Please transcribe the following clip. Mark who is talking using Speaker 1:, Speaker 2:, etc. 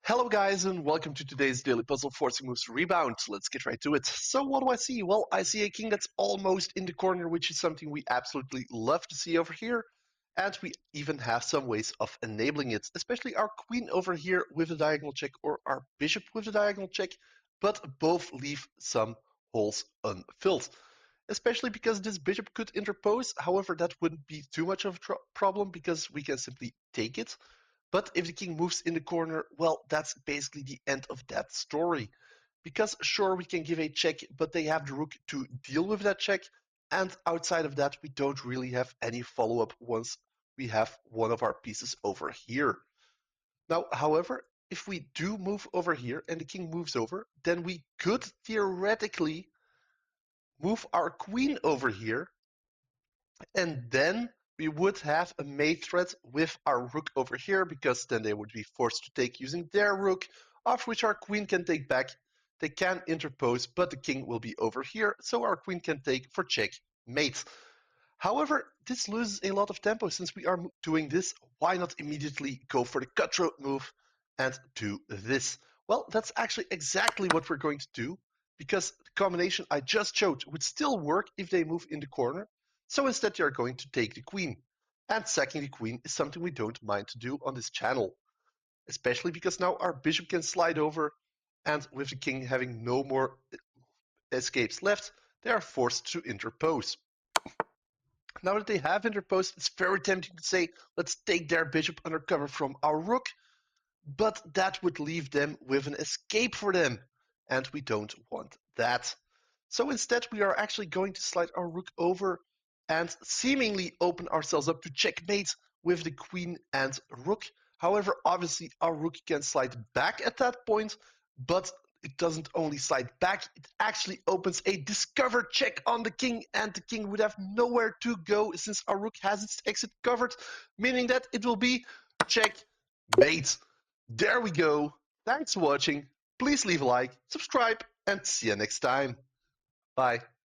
Speaker 1: Hello guys and welcome to today's daily puzzle forcing moves Rebound. Let's get right to it. So what do I see? Well, I see a king that's almost in the corner, which is something we absolutely love to see over here. And we even have some ways of enabling it, especially our queen over here with a diagonal check or our bishop with a diagonal check, but both leave some holes unfilled. Especially because this bishop could interpose, however that wouldn't be too much of a problem because we can simply take it. But if the king moves in the corner, well, that's basically the end of that story. Because sure, we can give a check, but they have the rook to deal with that check, and outside of that, we don't really have any follow-up once we have one of our pieces over here. Now, however, if we do move over here and the king moves over, then we could theoretically move our queen over here, and then we would have a mate threat with our rook over here, because then they would be forced to take using their rook, after which our queen can take back. They can interpose, but the king will be over here, so our queen can take for checkmate. However, this loses a lot of tempo. Since we are doing this, why not immediately go for the cutthroat move and do this? Well, that's actually exactly what we're going to do, because the combination I just showed would still work if they move in the corner. So instead, they are going to take the queen. And sacking the queen is something we don't mind to do on this channel, especially because now our bishop can slide over, and with the king having no more escapes left, they are forced to interpose. Now that they have interposed, it's very tempting to say, let's take their bishop under cover from our rook, but that would leave them with an escape for them, and we don't want that. So instead, we are actually going to slide our rook over and seemingly open ourselves up to checkmate with the queen and rook. However, obviously, our rook can slide back at that point, but it doesn't only slide back, it actually opens a discover check on the king, and the king would have nowhere to go since our rook has its exit covered, meaning that it will be checkmate. There we go. Thanks for watching. Please leave a like, subscribe, and see you next time. Bye.